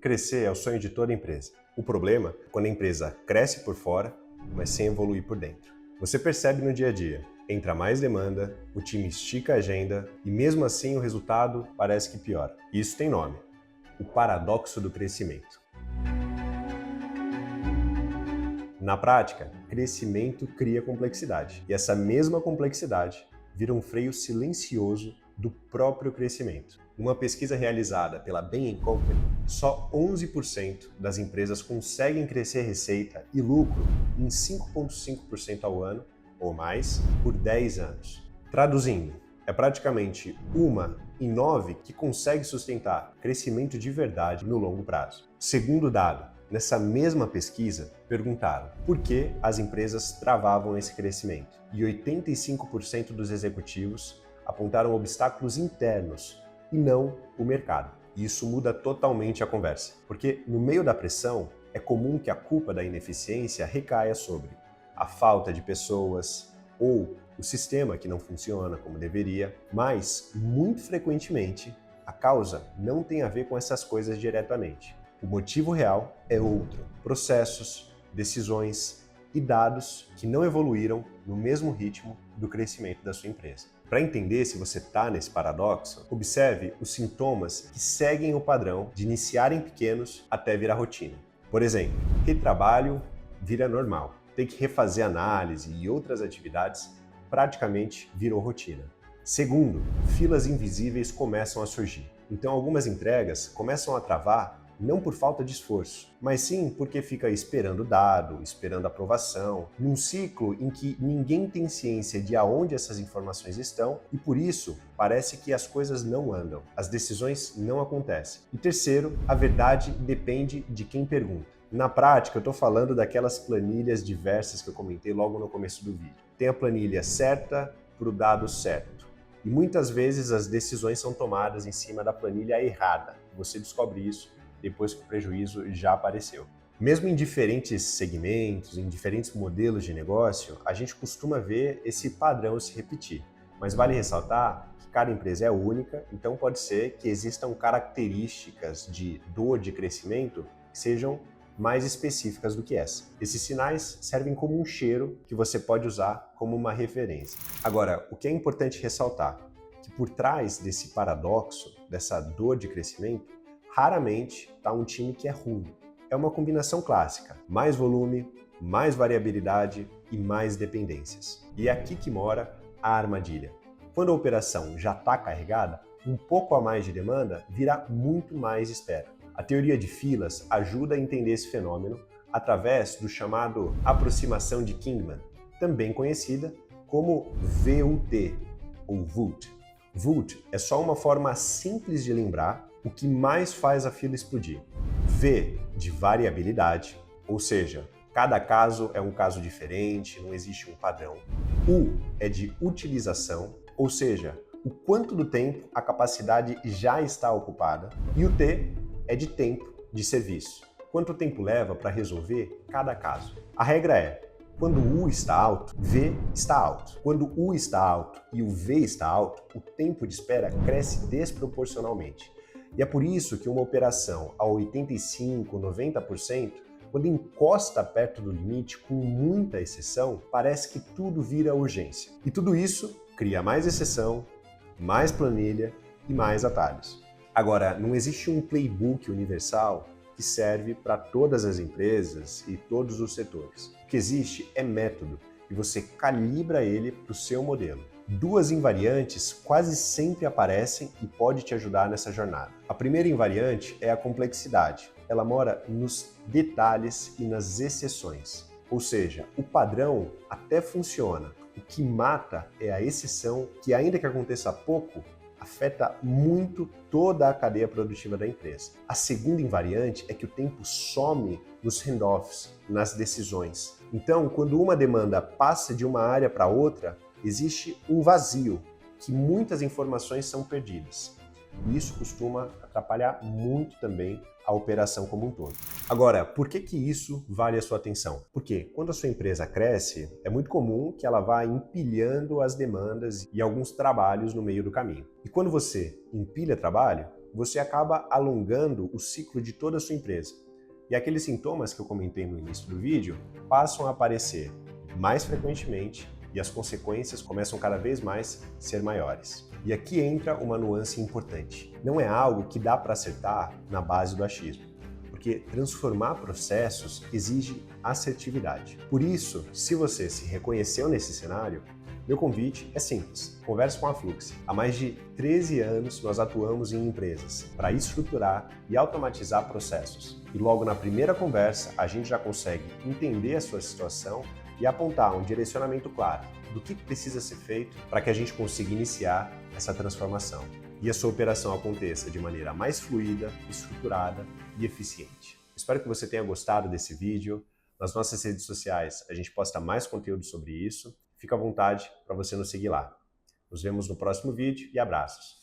Crescer é o sonho de toda empresa. O problema é quando a empresa cresce por fora, mas sem evoluir por dentro. Você percebe no dia a dia, entra mais demanda, o time estica a agenda e mesmo assim o resultado parece que piora. Isso tem nome: o paradoxo do crescimento. Na prática, crescimento cria complexidade e essa mesma complexidade vira um freio silencioso do próprio crescimento. Numa pesquisa realizada pela Bain & Company, só 11% das empresas conseguem crescer receita e lucro em 5,5% ao ano ou mais por 10 anos. Traduzindo, é praticamente 1 em 9 que consegue sustentar crescimento de verdade no longo prazo. Segundo dado, nessa mesma pesquisa, perguntaram por que as empresas travavam esse crescimento e 85% dos executivos apontaram obstáculos internos e não o mercado. Isso muda totalmente a conversa, porque no meio da pressão é comum que a culpa da ineficiência recaia sobre a falta de pessoas ou o sistema que não funciona como deveria, mas muito frequentemente a causa não tem a ver com essas coisas diretamente. O motivo real é outro: processos, decisões e dados que não evoluíram no mesmo ritmo do crescimento da sua empresa. Para entender se você está nesse paradoxo, observe os sintomas que seguem o padrão de iniciar em pequenos até virar rotina. Por exemplo, retrabalho vira normal, ter que refazer análise e outras atividades praticamente virou rotina. Segundo, filas invisíveis começam a surgir. Então algumas entregas começam a travar não por falta de esforço, mas sim porque fica esperando dado, esperando aprovação, num ciclo em que ninguém tem ciência de aonde essas informações estão e por isso parece que as coisas não andam, as decisões não acontecem. E terceiro, a verdade depende de quem pergunta. Na prática, eu estou falando daquelas planilhas diversas que eu comentei logo no começo do vídeo. Tem a planilha certa para o dado certo. E muitas vezes as decisões são tomadas em cima da planilha errada. Você descobre isso depois que o prejuízo já apareceu. Mesmo em diferentes segmentos, em diferentes modelos de negócio, a gente costuma ver esse padrão se repetir. Mas vale ressaltar que cada empresa é única, então pode ser que existam características de dor de crescimento que sejam mais específicas do que essa. Esses sinais servem como um cheiro que você pode usar como uma referência. Agora, o que é importante ressaltar é que por trás desse paradoxo, dessa dor de crescimento, raramente está um time que é ruim. É uma combinação clássica: mais volume, mais variabilidade e mais dependências. E é aqui que mora a armadilha. Quando a operação já está carregada, um pouco a mais de demanda vira muito mais espera. A teoria de filas ajuda a entender esse fenômeno através do chamado aproximação de Kingman, também conhecida como VUT ou VUT. VUT é só uma forma simples de lembrar o que mais faz a fila explodir. V de variabilidade, ou seja, cada caso é um caso diferente, não existe um padrão. U é de utilização, ou seja, o quanto do tempo a capacidade já está ocupada. E o T é de tempo de serviço, quanto tempo leva para resolver cada caso. A regra é: quando o U está alto, V está alto. Quando o U está alto e o V está alto, o tempo de espera cresce desproporcionalmente. E é por isso que uma operação a 85%, 90%, quando encosta perto do limite, com muita exceção, parece que tudo vira urgência. E tudo isso cria mais exceção, mais planilha e mais atalhos. Agora, não existe um playbook universal que serve para todas as empresas e todos os setores. O que existe é método e você calibra ele para o seu modelo. Duas invariantes quase sempre aparecem e pode te ajudar nessa jornada. A primeira invariante é a complexidade. Ela mora nos detalhes e nas exceções. Ou seja, o padrão até funciona. O que mata é a exceção que, ainda que aconteça pouco, afeta muito toda a cadeia produtiva da empresa. A segunda invariante é que o tempo some nos handoffs, nas decisões. Então, quando uma demanda passa de uma área para outra, existe um vazio, que muitas informações são perdidas. E isso costuma atrapalhar muito também a operação como um todo. Agora, por que isso vale a sua atenção? Porque quando a sua empresa cresce, é muito comum que ela vá empilhando as demandas e alguns trabalhos no meio do caminho. E quando você empilha trabalho, você acaba alongando o ciclo de toda a sua empresa. E aqueles sintomas que eu comentei no início do vídeo passam a aparecer mais frequentemente e as consequências começam cada vez mais a ser maiores. E aqui entra uma nuance importante. Não é algo que dá para acertar na base do achismo, porque transformar processos exige assertividade. Por isso, se você se reconheceu nesse cenário, meu convite é simples. Converse com a Fluxy. Há mais de 13 anos nós atuamos em empresas para estruturar e automatizar processos. E logo na primeira conversa, a gente já consegue entender a sua situação e apontar um direcionamento claro do que precisa ser feito para que a gente consiga iniciar essa transformação e a sua operação aconteça de maneira mais fluida, estruturada e eficiente. Espero que você tenha gostado desse vídeo. Nas nossas redes sociais a gente posta mais conteúdo sobre isso. Fica à vontade para você nos seguir lá. Nos vemos no próximo vídeo e abraços!